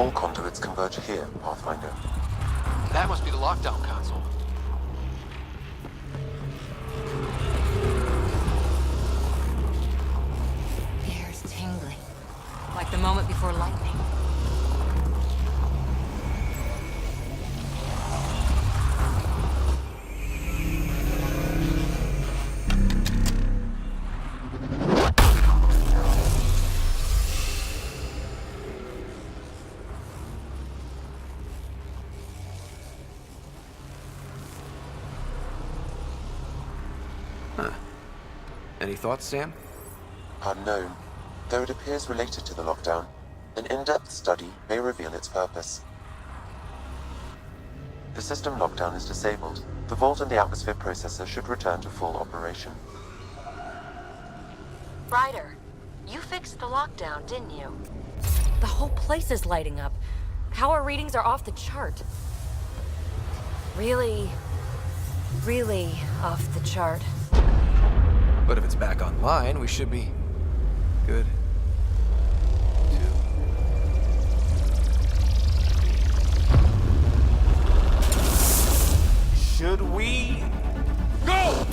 All conduits converge here, Pathfinder. That must be the lockdown console. The air's tingling, like the moment before lightning. Any thoughts, Sam? Unknown. Though it appears related to the lockdown, an in-depth study may reveal its purpose. The system lockdown is disabled. The vault and the atmosphere processor should return to full operation. Ryder, you fixed the lockdown, didn't you? The whole place is lighting up. Power readings are off the chart. Really off the chart. But if it's back online, we should be good. Should we go?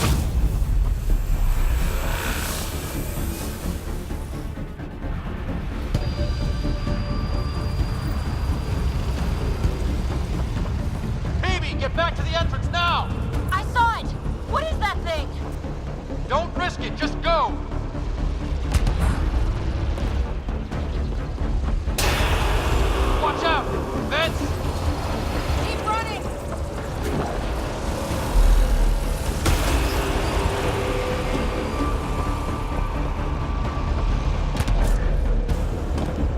Phoebe, get back to the entrance now! I saw it! What is that thing? Don't risk it, just go! Watch out! Vents! Keep running!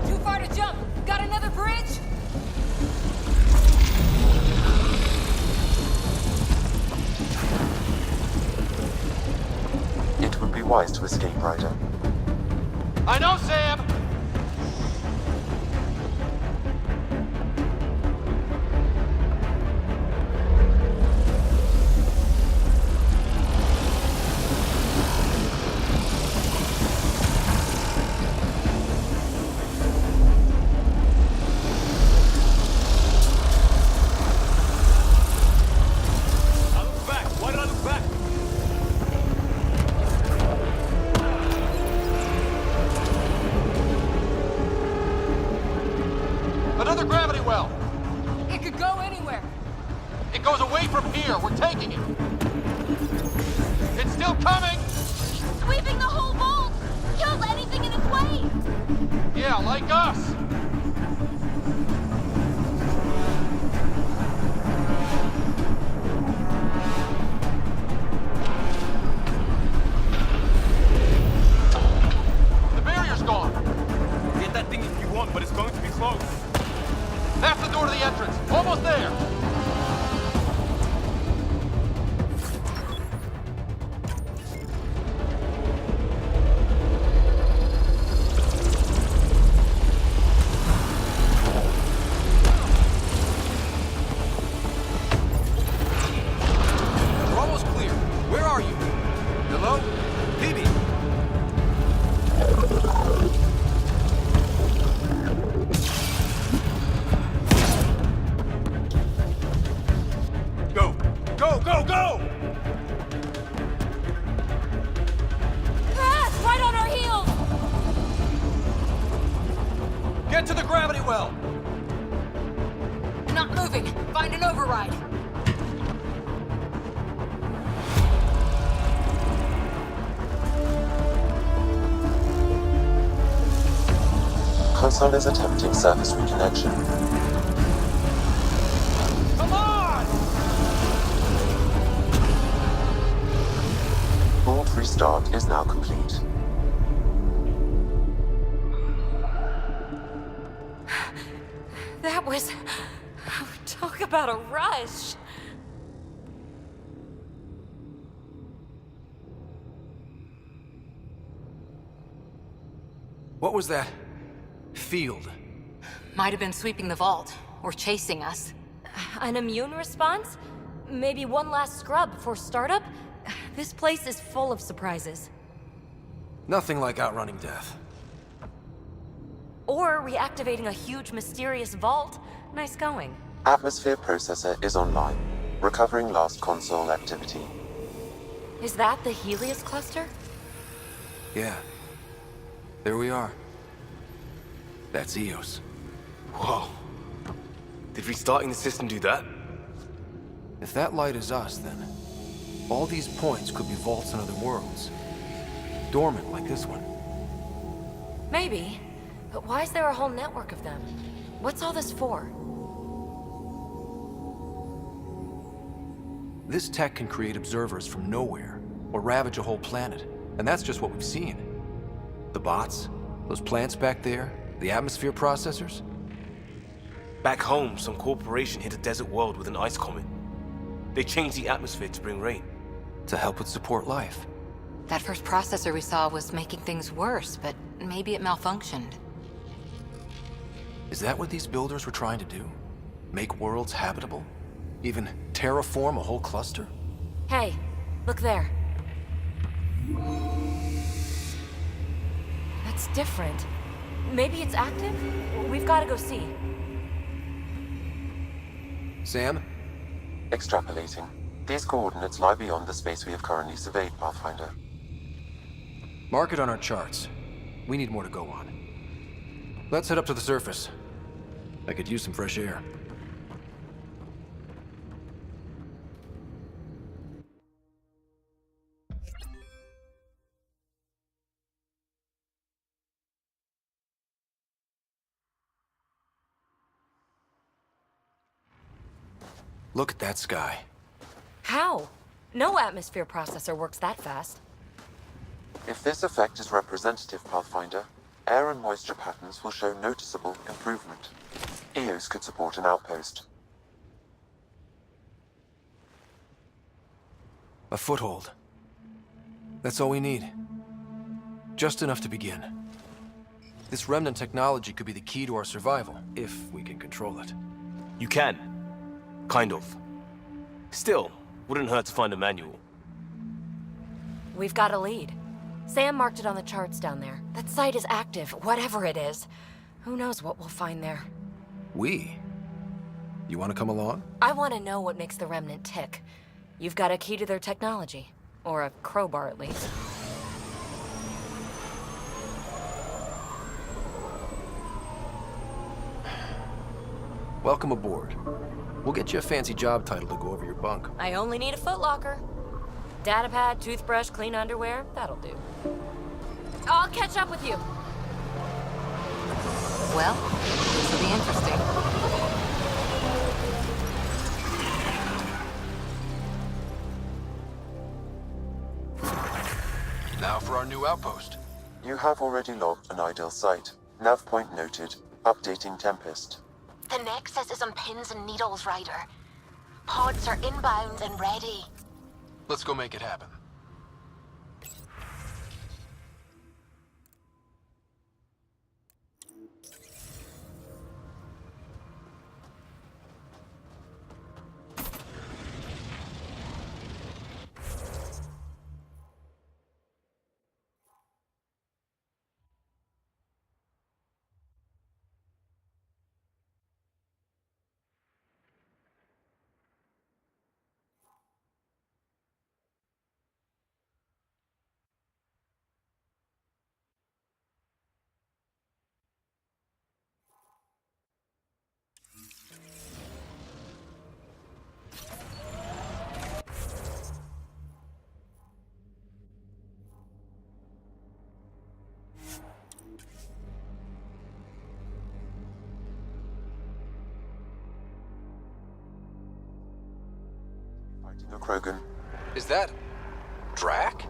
Too far to jump! Got another bridge? It would be wise to escape, Ryder. I know, Sam! I look back. Why did I look back? Another gravity well! It could go anywhere. It goes away from here. We're taking it. It's still coming! Sweeping the whole vault! Kills anything in its way! Yeah, like us! The barrier's gone. Get that thing if you want, but it's going to be close. That's the door to the entrance. Almost there. We're almost clear. Where are you? Hello? Phoebe? Go! Go, go, go! Ah! Right on our heels! Get to the gravity well! Not moving. Find an override. Console is attempting surface reconnection. Come on! Vault restart is now complete. That was... Talk about a rush. What was that field? Might have been sweeping the vault, or chasing us. An immune response? Maybe one last scrub before startup? This place is full of surprises. Nothing like outrunning death. Or reactivating a huge mysterious vault. Nice going. Atmosphere processor is online, recovering last console activity. Is that the Helios cluster? Yeah. There we are. That's Eos. Whoa. Did restarting the system do that? If that light is us, then all these points could be vaults in other worlds. Dormant like this one. Maybe. But why is there a whole network of them? What's all this for? This tech can create observers from nowhere, or ravage a whole planet. And that's just what we've seen. The bots, those plants back there, the atmosphere processors. Back home, some corporation hit a desert world with an ice comet. They changed the atmosphere to bring rain. To help with support life. That first processor we saw was making things worse, but maybe it malfunctioned. Is that what these builders were trying to do? Make worlds habitable? Even terraform a whole cluster? Hey, look there. That's different. Maybe it's active? We've got to go see. Sam? Extrapolating. These coordinates lie beyond the space we have currently surveyed, Pathfinder. Mark it on our charts. We need more to go on. Let's head up to the surface. I could use some fresh air. Look at that sky. How? No atmosphere processor works that fast. If this effect is representative, Pathfinder, air and moisture patterns will show noticeable improvement. Eos could support an outpost. A foothold. That's all we need. Just enough to begin. This remnant technology could be the key to our survival, if we can control it. You can. Kind of. Still, wouldn't hurt to find a manual. We've got a lead. Sam marked it on the charts down there. That site is active, whatever it is. Who knows what we'll find there. We? You want to come along? I want to know what makes the Remnant tick. You've got a key to their technology. Or a crowbar, at least. Welcome aboard. We'll get you a fancy job title to go over your bunk. I only need a footlocker. Datapad, toothbrush, clean underwear, that'll do. I'll catch up with you. Well, this will be interesting. Now for our new outpost. You have already logged an ideal site. Nav point noted. Updating Tempest. The Nexus is on pins and needles, Ryder. Pods are inbound and ready. Let's go make it happen. Fighting a Krogan. Is that... Drac?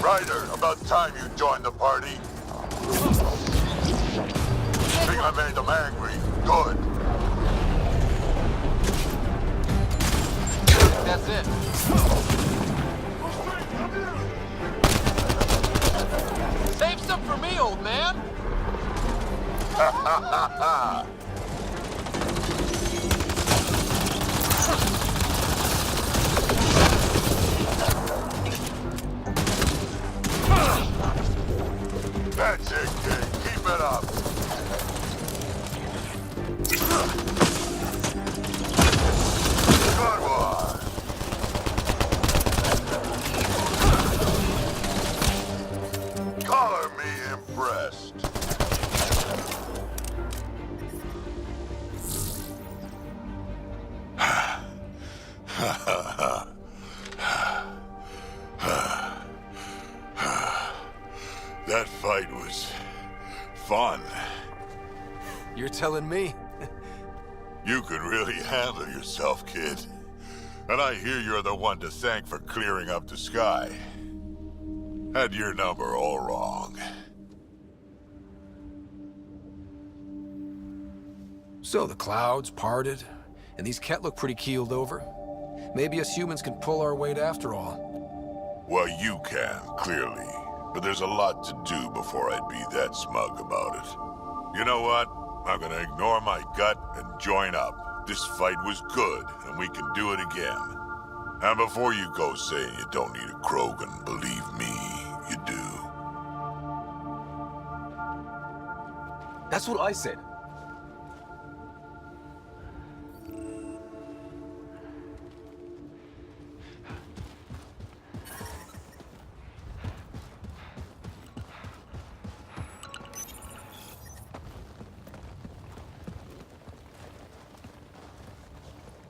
Ryder, about time you joined the party. Think I made them angry. Good. That's it. Save some for me, old man. Ha ha ha ha! That's it, kid. Keep it up. Good one. Color me impressed. That fight was fun. You're telling me? You could really handle yourself, kid. And I hear you're the one to thank for clearing up the sky. Had your number all wrong. So the clouds parted, and these Ket look pretty keeled over. Maybe us humans can pull our weight after all. Well, you can, clearly. But there's a lot to do before I'd be that smug about it. You know what? I'm gonna ignore my gut and join up. This fight was good, and we can do it again. And before you go saying you don't need a Krogan, believe me, you do. That's what I said.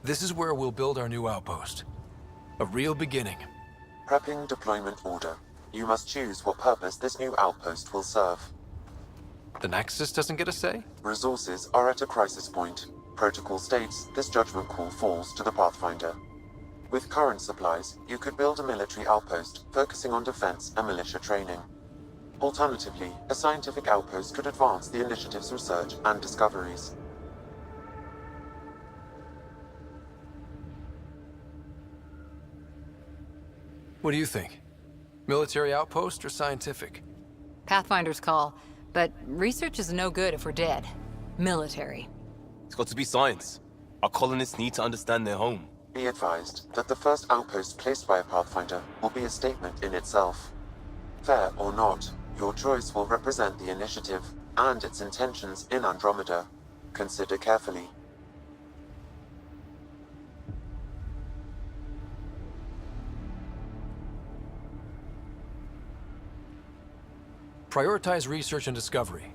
This is where we'll build our new outpost. A real beginning. Prepping deployment order. You must choose what purpose this new outpost will serve. The Nexus doesn't get a say? Resources are at a crisis point. Protocol states this judgment call falls to the Pathfinder. With current supplies, you could build a military outpost focusing on defense and militia training. Alternatively, a scientific outpost could advance the initiative's research and discoveries. What do you think? Military outpost or scientific? Pathfinder's call, but research is no good if we're dead. Military. It's got to be science. Our colonists need to understand their home. Be advised that the first outpost placed by a Pathfinder will be a statement in itself. Fair or not, your choice will represent the initiative and its intentions in Andromeda. Consider carefully. Prioritize research and discovery.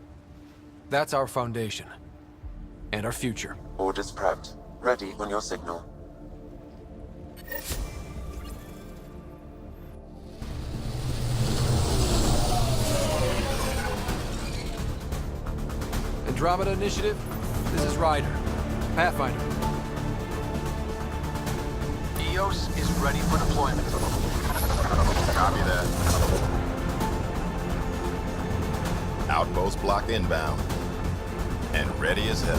That's our foundation. And our future. Orders prepped. Ready on your signal. Andromeda Initiative, this is Ryder. Pathfinder. EOS is ready for deployment. Copy that. Outpost block inbound. And ready as hell.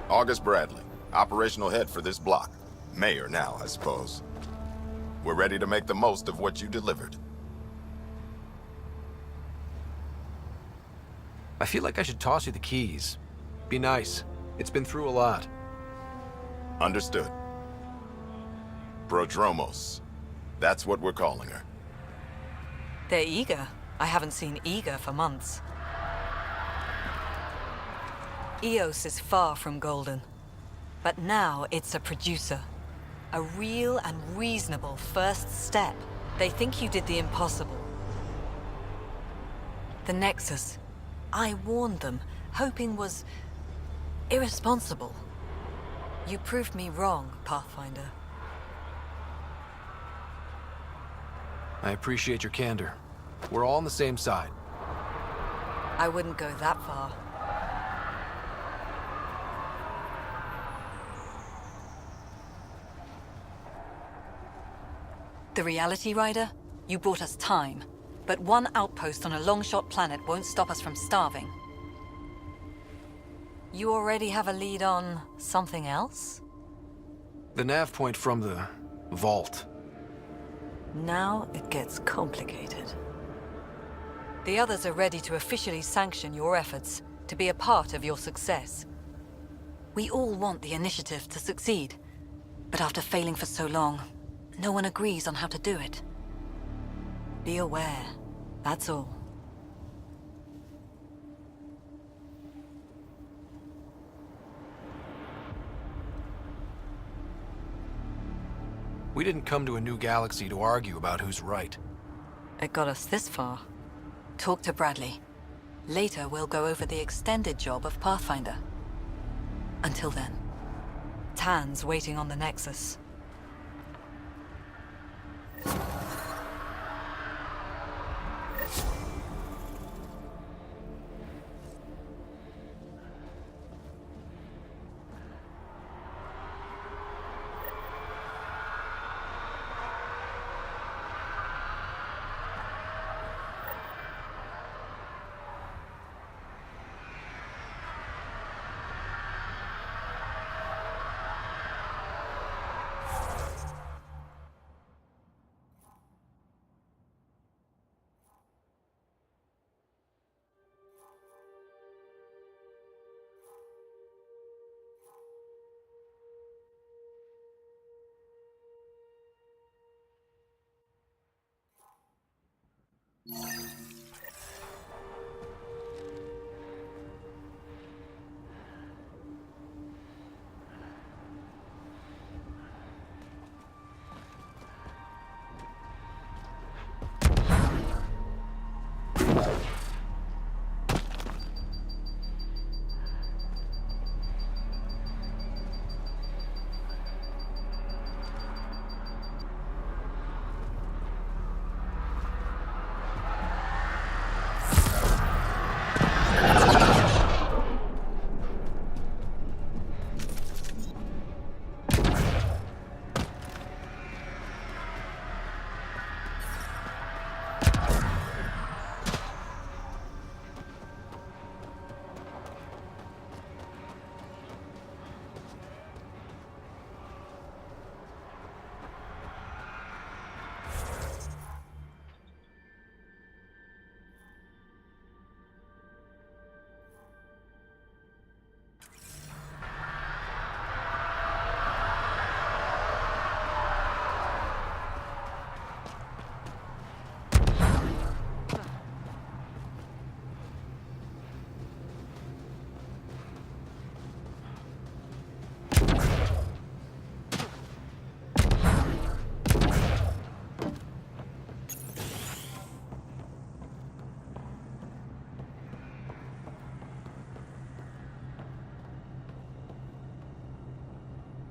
August Bradley, operational head for this block. Mayor now, I suppose. We're ready to make the most of what you delivered. I feel like I should toss you the keys. Be nice. It's been through a lot. Understood. Prodromos. That's what we're calling her. They're eager. I haven't seen eager for months. EOS is far from golden. But now it's a producer. A real and reasonable first step. They think you did the impossible. The Nexus. I warned them, hoping was irresponsible. You proved me wrong, Pathfinder. I appreciate your candor. We're all on the same side. I wouldn't go that far. The Reality Rider? You brought us time. But one outpost on a long-shot planet won't stop us from starving. You already have a lead on something else? The nav point from the vault. Now it gets complicated. The others are ready to officially sanction your efforts, to be a part of your success. We all want the initiative to succeed, but after failing for so long, no one agrees on how to do it. Be aware, that's all. We didn't come to a new galaxy to argue about who's right. It got us this far. Talk to Bradley. Later, we'll go over the extended job of Pathfinder. Until then, Tan's waiting on the Nexus.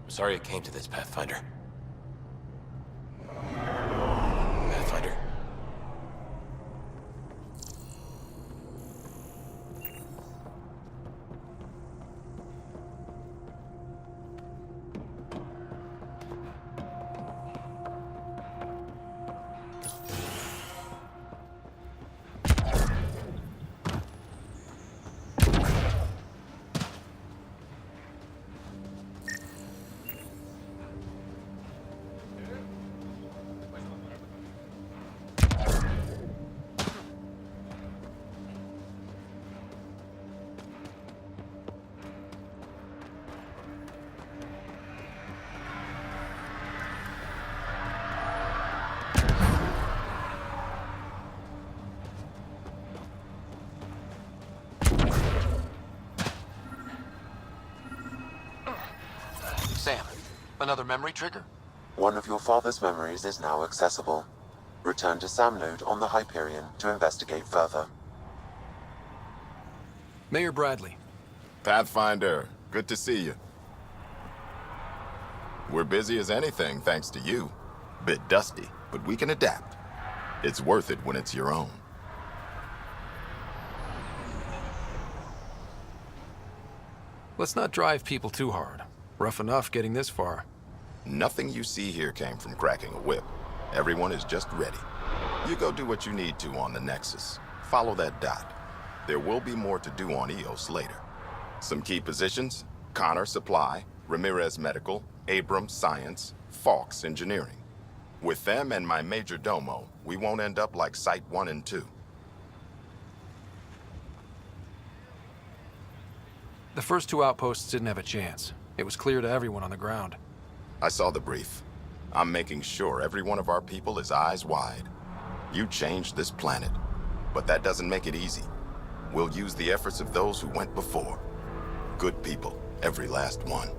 Sorry it came to this, Pathfinder. Pathfinder. Sam, another memory trigger? One of your father's memories is now accessible. Return to Sam node on the Hyperion to investigate further. Mayor Bradley. Pathfinder, good to see you. We're busy as anything thanks to you. Bit dusty, but we can adapt. It's worth it when it's your own. Let's not drive people too hard. Rough enough getting this far. Nothing you see here came from cracking a whip. Everyone is just ready. You go do what you need to on the Nexus. Follow that dot. There will be more to do on EOS later. Some key positions: Connor Supply, Ramirez Medical, Abrams Science, Falks Engineering. With them and my major domo, we won't end up like Site 1 and 2. The first two outposts didn't have a chance. It was clear to everyone on the ground. I saw the brief. I'm making sure every one of our people is eyes wide. You changed this planet, but that doesn't make it easy. We'll use the efforts of those who went before. Good people, every last one.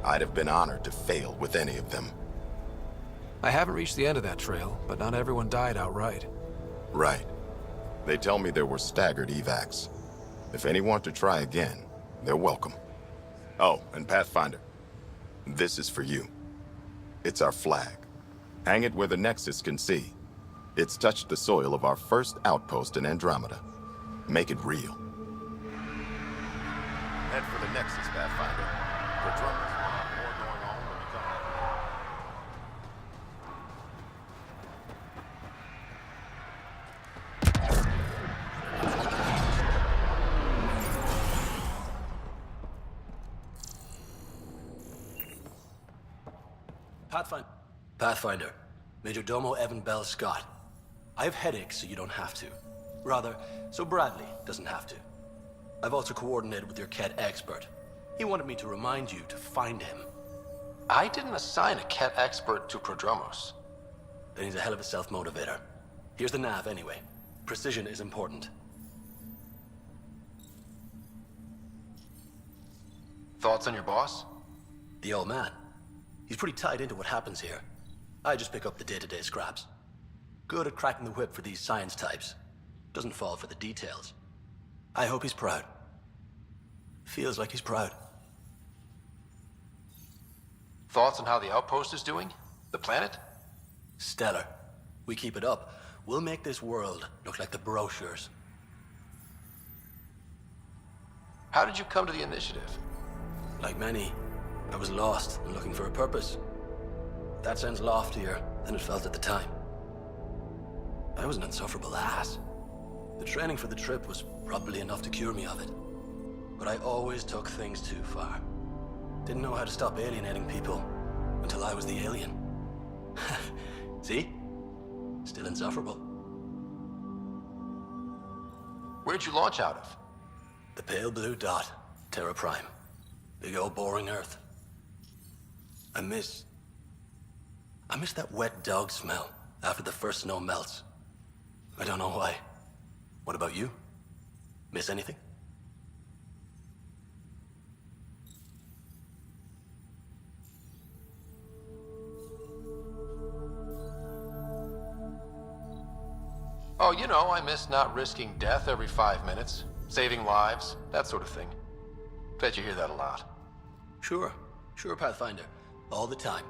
I'd have been honored to fail with any of them. I haven't reached the end of that trail, but not everyone died outright. Right. They tell me there were staggered evacs. If any want to try again, they're welcome. Oh, and Pathfinder, this is for you. It's our flag. Hang it where the Nexus can see. It's touched the soil of our first outpost in Andromeda. Make it real. Head for the Nexus, Pathfinder. Prodromus will have more going on when you come back. Pathfinder. Major Domo Evan Bell Scott. I have headaches, so you don't have to. Rather, so Bradley doesn't have to. I've also coordinated with your Ket expert. He wanted me to remind you to find him. I didn't assign a Ket expert to Prodromos. Then he's a hell of a self-motivator. Here's the nav anyway. Precision is important. Thoughts on your boss? The old man. He's pretty tied into what happens here. I just pick up the day-to-day scraps. Good at cracking the whip for these science types. Doesn't fall for the details. I hope he's proud. Feels like he's proud. Thoughts on how the outpost is doing? The planet? Stellar. We keep it up, we'll make this world look like the brochures. How did you come to the initiative? Like many, I was lost and looking for a purpose. That sounds loftier than it felt at the time. I was an insufferable ass. The training for the trip was probably enough to cure me of it. But I always took things too far. Didn't know how to stop alienating people until I was the alien. See? Still insufferable. Where'd you launch out of? The pale blue dot, Terra Prime. Big old boring Earth. I miss that wet dog smell after the first snow melts. I don't know why. What about you? Miss anything? Oh, you know, I miss not risking death every 5 minutes, saving lives, that sort of thing. Bet you hear that a lot. Sure, Pathfinder. All the time.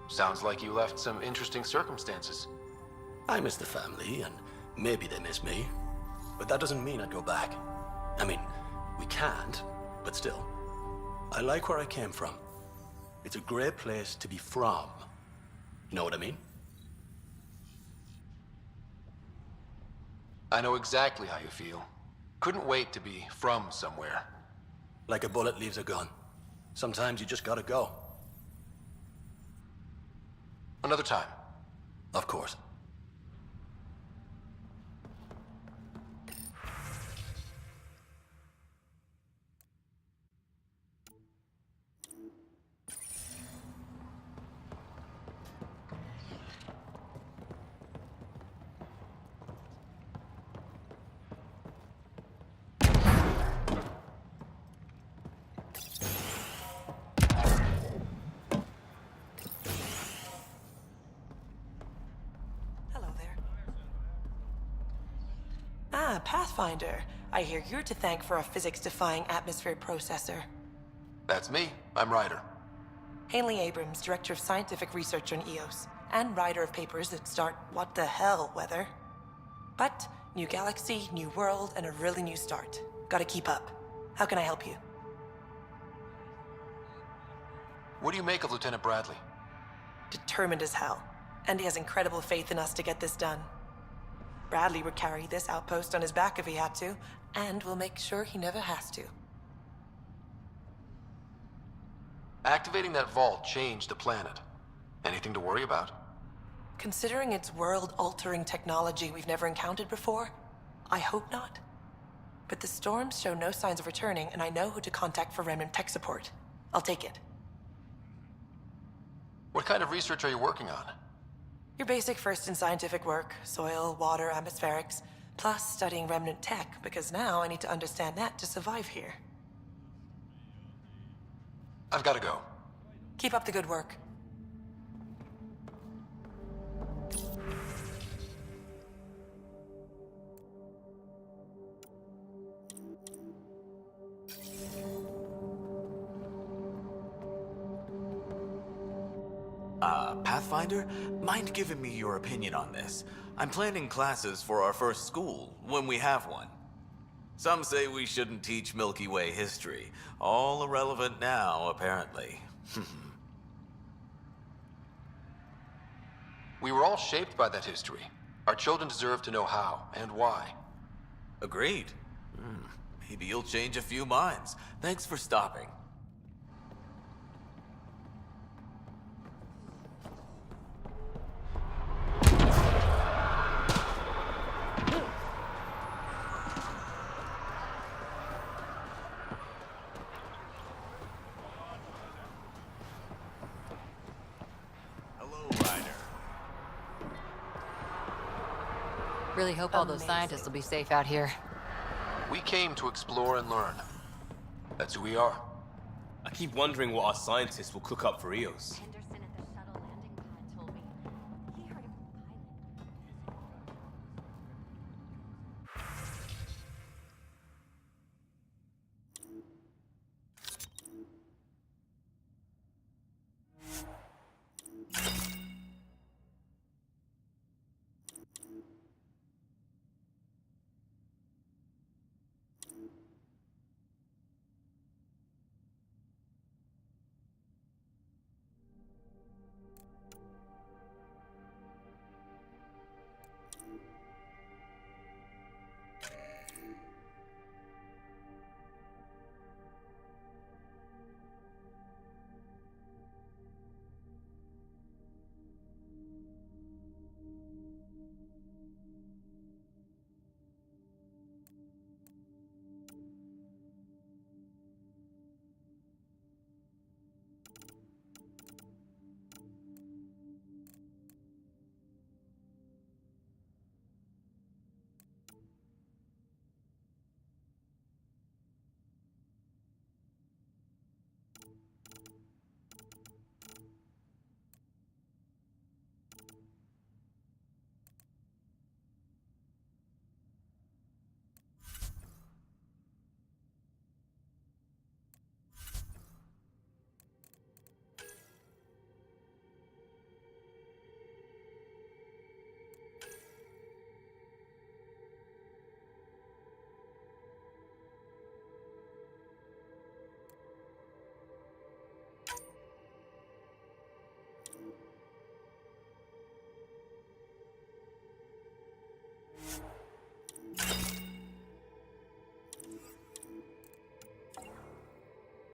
Sounds like you left some interesting circumstances. I miss the family, and maybe they miss me. But that doesn't mean I'd go back. I mean, we can't, but still. I like where I came from. It's a great place to be from. You know what I mean? I know exactly how you feel. Couldn't wait to be from somewhere. Like a bullet leaves a gun. Sometimes you just gotta go. Another time. Of course. Pathfinder. I hear you're to thank for a physics-defying atmosphere processor. That's me. I'm Ryder. Haley Abrams, Director of Scientific Research on EOS, and writer of papers that start what the hell weather. But, new galaxy, new world, and a really new start. Gotta keep up. How can I help you? What do you make of Lieutenant Bradley? determined as hell. And he has incredible faith in us to get this done. Bradley would carry this outpost on his back if he had to, and we'll make sure he never has to. Activating that vault changed the planet. Anything to worry about? Considering it's world-altering technology we've never encountered before, I hope not. But the storms show no signs of returning, and I know who to contact for Remnant tech support. I'll take it. What kind of research are you working on? Your basic first in scientific work, soil, water, atmospherics, plus studying Remnant tech, because now I need to understand that to survive here. I've got to go. Keep up the good work. Pathfinder, mind giving me your opinion on this? I'm planning classes for our first school, when we have one. Some say we shouldn't teach Milky Way history. All irrelevant now, apparently. We were all shaped by that history. Our children deserve to know how and why. Agreed. Maybe you'll change a few minds. Thanks for stopping. Really hope all those scientists will be safe out here. We came to explore and learn. That's who we are. I keep wondering what our scientists will cook up for Eos.